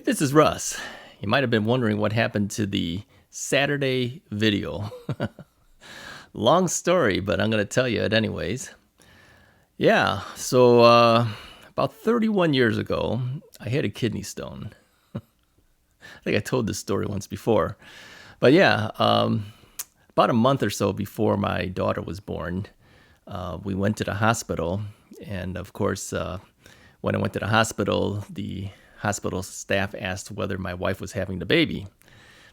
This is Russ. You might have been wondering what happened to the Saturday video. Long story, but I'm going to tell you it anyways. Yeah, so about 31 years ago, I had a kidney stone. I think I told this story once before. But yeah, about a month or so before my daughter was born, we went to the hospital. And of course, when I went to the hospital staff asked whether my wife was having the baby.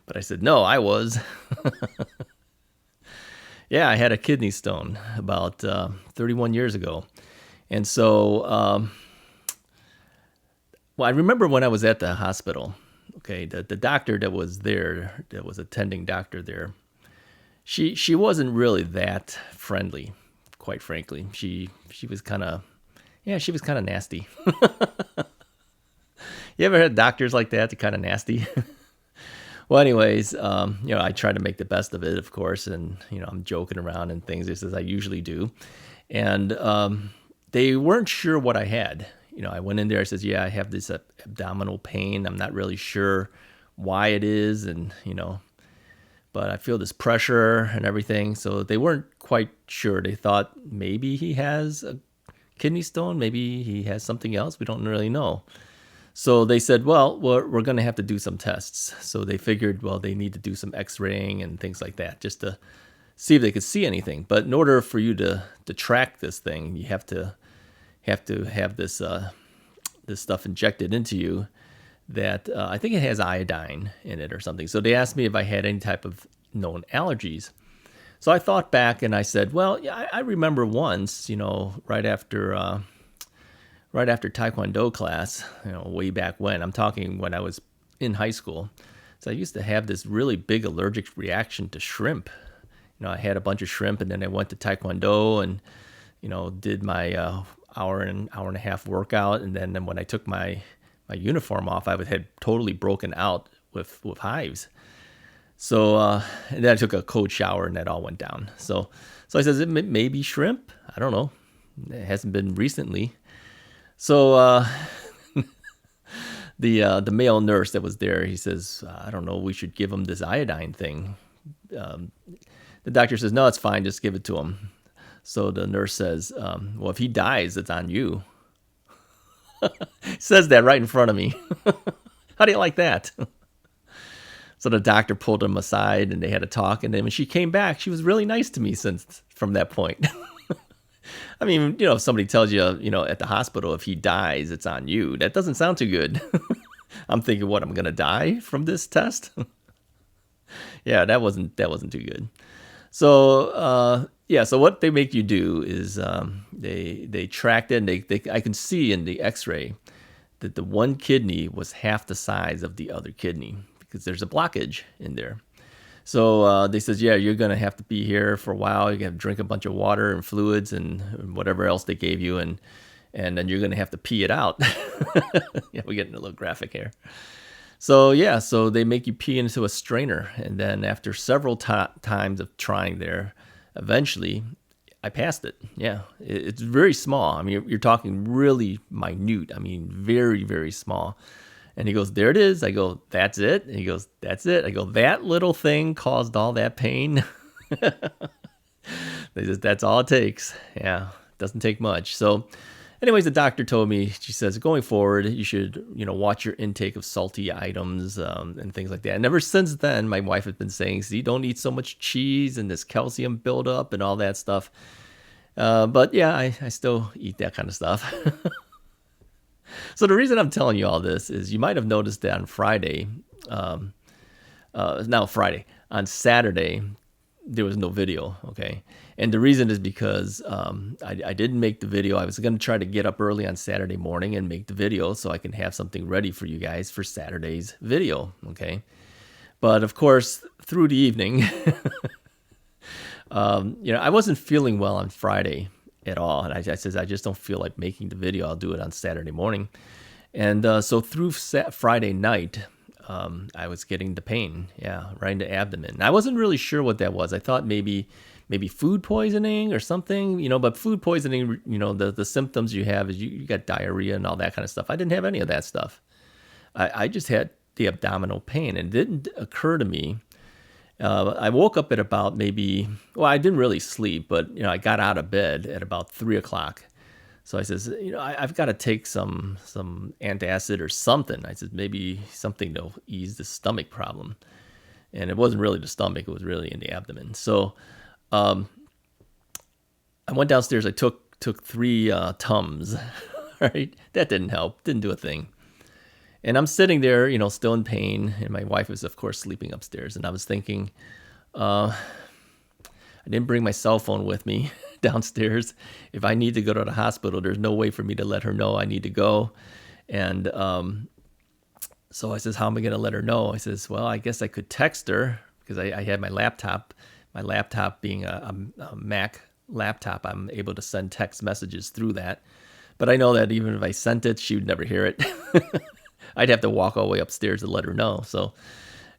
But I said, no, I was. Yeah, I had a kidney stone about 31 years ago. And so, I remember when I was at the hospital, okay, the doctor that was there, that was attending doctor there, she wasn't really that friendly, quite frankly. She was kind of, she was kind of nasty. You ever had doctors like that? They're kind of nasty. Well, anyways, I try to make the best of it, of course, and I'm joking around and things just as I usually do. And they weren't sure what I had. I went in there. I says, "Yeah, I have this abdominal pain. I'm not really sure why it is, and but I feel this pressure and everything." So they weren't quite sure. They thought maybe he has a kidney stone, maybe he has something else. We don't really know. So they said, well, we're going to have to do some tests. So they figured, well, they need to do some x-raying and things like that just to see if they could see anything. But in order for you to track this thing, you have to have this stuff injected into you that I think it has iodine in it or something. So they asked me if I had any type of known allergies. So I thought back and I said, well, yeah, I remember once, right after Taekwondo class, way back when. I'm talking when I was in high school. So I used to have this really big allergic reaction to shrimp. I had a bunch of shrimp, and then I went to Taekwondo and, did my hour and a half workout. And then when I took my uniform off, I had totally broken out with hives. So and then I took a cold shower, and that all went down. So I said, it may be shrimp. I don't know. It hasn't been recently. So the male nurse that was there, he says, I don't know, we should give him this iodine thing. The doctor says, no, it's fine, just give it to him. So the nurse says, well, if he dies, it's on you. Says that right in front of me. How do you like that? So the doctor pulled him aside, and they had a talk. And then when she came back, she was really nice to me from that point. I mean, if somebody tells you, at the hospital, if he dies, it's on you. That doesn't sound too good. I'm thinking, what, I'm going to die from this test? Yeah, that wasn't too good. So, so what they make you do is they tracked it, and I can see in the x-ray that the one kidney was half the size of the other kidney because there's a blockage in there. So they says, yeah, you're going to have to be here for a while. You're going to have to drink a bunch of water and fluids and whatever else they gave you. And then you're going to have to pee it out. Yeah, we're getting a little graphic here. So, so they make you pee into a strainer. And then after several times of trying there, eventually I passed it. Yeah, it's very small. I mean, you're talking really minute. I mean, very, very small. And he goes, there it is. I go, that's it. And he goes, that's it. I go, that little thing caused all that pain. They says, that's all it takes. Yeah, it doesn't take much. So anyways, the doctor told me, she says, going forward, you should, watch your intake of salty items and things like that. And ever since then, my wife has been saying, see, don't eat so much cheese and this calcium buildup and all that stuff. But yeah, I still eat that kind of stuff. So the reason I'm telling you all this is you might have noticed that on Friday, on Saturday, there was no video, okay? And the reason is because I didn't make the video. I was going to try to get up early on Saturday morning and make the video so I can have something ready for you guys for Saturday's video, okay? But of course, through the evening, I wasn't feeling well on Friday at all. And I says, I just don't feel like making the video. I'll do it on Saturday morning. And so through Friday night, I was getting the pain, right in the abdomen. I wasn't really sure what that was. I thought maybe food poisoning or something, but food poisoning, the symptoms you have is you got diarrhea and all that kind of stuff. I didn't have any of that stuff. I just had the abdominal pain, and it didn't occur to me. I woke up at about maybe, well, I didn't really sleep, but I got out of bed at about 3 o'clock. So I says, I've got to take some antacid or something. I said maybe something to ease the stomach problem, and it wasn't really the stomach; it was really in the abdomen. So I went downstairs. I took 3 Tums. Right, that didn't help. Didn't do a thing. And I'm sitting there, still in pain, and my wife was, of course, sleeping upstairs. And I was thinking, I didn't bring my cell phone with me downstairs. If I need to go to the hospital, there's no way for me to let her know I need to go. And so I says, how am I going to let her know? I says, well, I guess I could text her because I had my laptop. My laptop being a Mac laptop, I'm able to send text messages through that. But I know that even if I sent it, she would never hear it. I'd have to walk all the way upstairs to let her know. So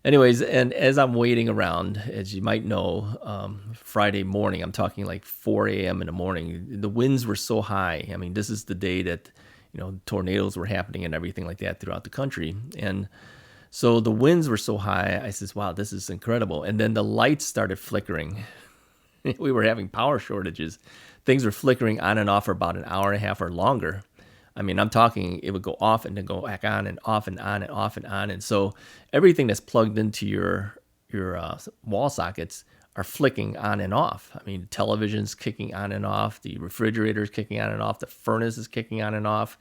anyways, and as I'm waiting around, as you might know, Friday morning, I'm talking like 4 a.m. in the morning, the winds were so high. I mean, this is the day that, tornadoes were happening and everything like that throughout the country. And so the winds were so high, I says, wow, this is incredible. And then the lights started flickering. We were having power shortages. Things were flickering on and off for about an hour and a half or longer. I mean, I'm talking, it would go off and then go back on and off and on and off and on. And so everything that's plugged into your wall sockets are flicking on and off. I mean, the television's kicking on and off, the refrigerator's kicking on and off, the furnace is kicking on and off,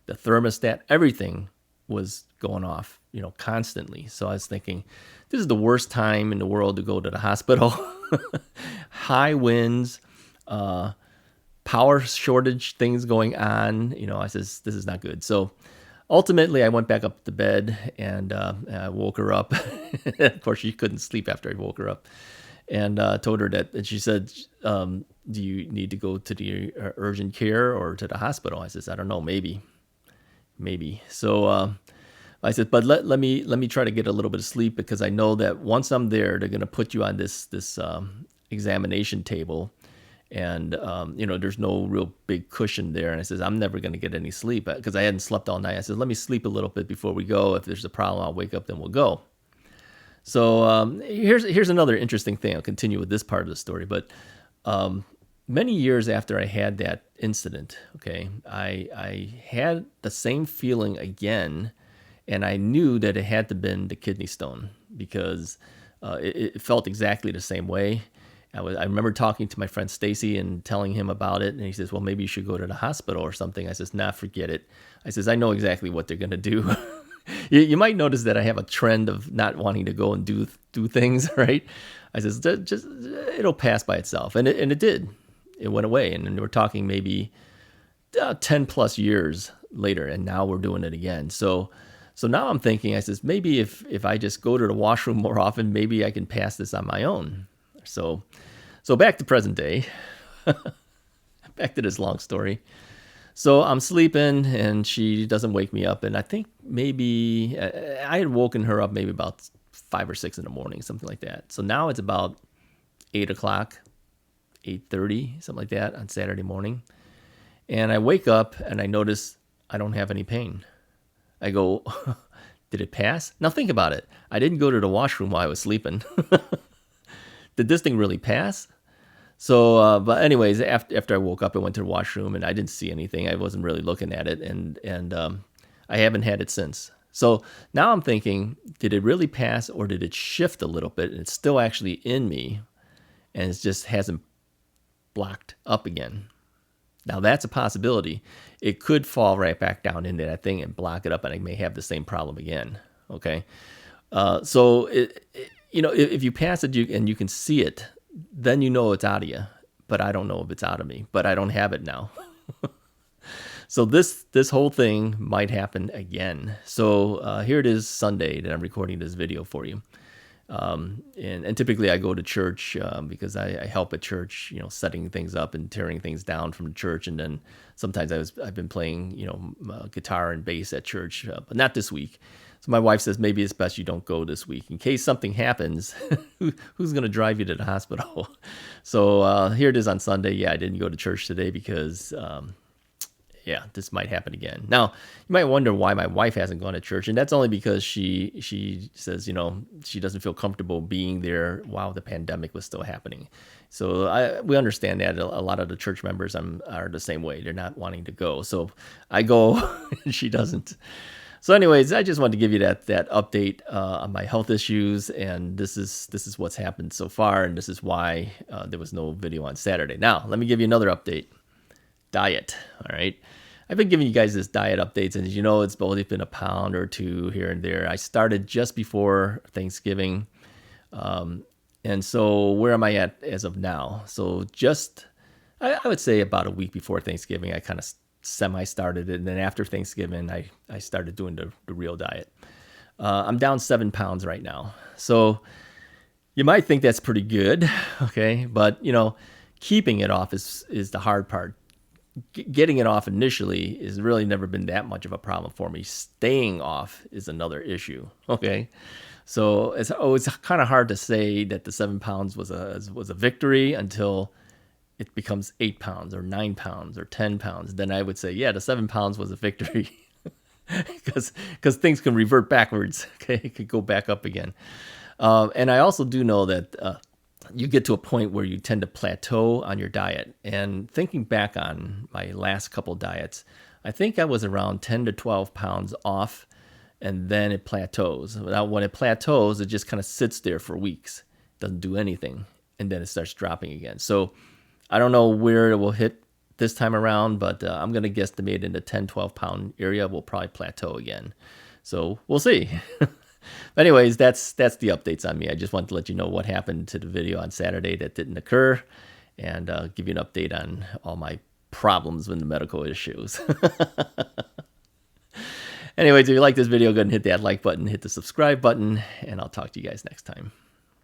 the thermostat, everything was going off, constantly. So I was thinking, this is the worst time in the world to go to the hospital. High winds, power shortage things going on. I says, this is not good. So ultimately I went back up to bed and I woke her up. Of course, she couldn't sleep after I woke her up, and told her that, and she said, do you need to go to the urgent care or to the hospital? I says, I don't know, maybe. So I said, but let me try to get a little bit of sleep, because I know that once I'm there, they're going to put you on this examination table. And, there's no real big cushion there. And I says, I'm never going to get any sleep, because I hadn't slept all night. I said, let me sleep a little bit before we go. If there's a problem, I'll wake up, then we'll go. So here's another interesting thing. I'll continue with this part of the story. But many years after I had that incident, okay, I had the same feeling again. And I knew that it had to have been the kidney stone, because it felt exactly the same way. I remember talking to my friend Stacy and telling him about it, and he says, well, maybe you should go to the hospital or something. I says, nah, forget it. I says, I know exactly what they're going to do. You might notice that I have a trend of not wanting to go and do things, right? I says, just it'll pass by itself. And it did. It went away. And we're talking maybe 10 plus years later, and now we're doing it again. So now I'm thinking, I says, maybe if I just go to the washroom more often, maybe I can pass this on my own. So back to present day, back to this long story. So I'm sleeping and she doesn't wake me up. And I think maybe I had woken her up maybe about 5 or 6 in the morning, something like that. So now it's about 8 o'clock, 8:30, something like that on Saturday morning. And I wake up and I notice I don't have any pain. I go, did it pass? Now think about it. I didn't go to the washroom while I was sleeping. Did this thing really pass? So, but anyways, after I woke up, I went to the washroom and I didn't see anything. I wasn't really looking at it, and I haven't had it since. So now I'm thinking, did it really pass, or did it shift a little bit and it's still actually in me and it just hasn't blocked up again? Now that's a possibility. It could fall right back down into that thing and block it up, and I may have the same problem again. Okay, so if you pass it and you can see it, then you know it's out of you. But I don't know if it's out of me. But I don't have it now. So this whole thing might happen again. So here it is, Sunday, that I'm recording this video for you. And typically I go to church because I help at church, setting things up and tearing things down from the church. And then sometimes I've been playing, guitar and bass at church, but not this week. So my wife says, maybe it's best you don't go this week in case something happens. Who's going to drive you to the hospital? So here it is on Sunday. Yeah, I didn't go to church today because, yeah, this might happen again. Now, you might wonder why my wife hasn't gone to church, and that's only because she says, she doesn't feel comfortable being there while the pandemic was still happening. So we understand that a lot of the church members are the same way. They're not wanting to go. So I go, and she doesn't. So anyways, I just wanted to give you that update on my health issues, and this is what's happened so far, and this is why there was no video on Saturday. Now, let me give you another update. Diet, all right? I've been giving you guys this diet updates, and as you know, it's only been a pound or two here and there. I started just before Thanksgiving, and so where am I at as of now? So I would say about a week before Thanksgiving, I kind of semi-started it, and then after Thanksgiving, I started doing the real diet. I'm down 7 pounds right now. So you might think that's pretty good, okay? But, keeping it off is the hard part. Getting it off initially has really never been that much of a problem for me. Staying off is another issue, okay? So it's kind of hard to say that the 7 pounds was a victory until it becomes 8 pounds or 9 pounds or 10 pounds. Then I would say, yeah, the 7 pounds was a victory because things can revert backwards. Okay, it could go back up again. And I also do know that you get to a point where you tend to plateau on your diet. And thinking back on my last couple diets, I think I was around 10 to 12 pounds off, and then it plateaus. Now, when it plateaus, it just kind of sits there for weeks, doesn't do anything, and then it starts dropping again. So I don't know where it will hit this time around, but I'm going to guesstimate in the 10, 12 pound area will probably plateau again. So we'll see. Anyways, that's the updates on me. I just wanted to let you know what happened to the video on Saturday that didn't occur, and give you an update on all my problems with the medical issues. Anyways, if you like this video, go ahead and hit that like button, hit the subscribe button, and I'll talk to you guys next time.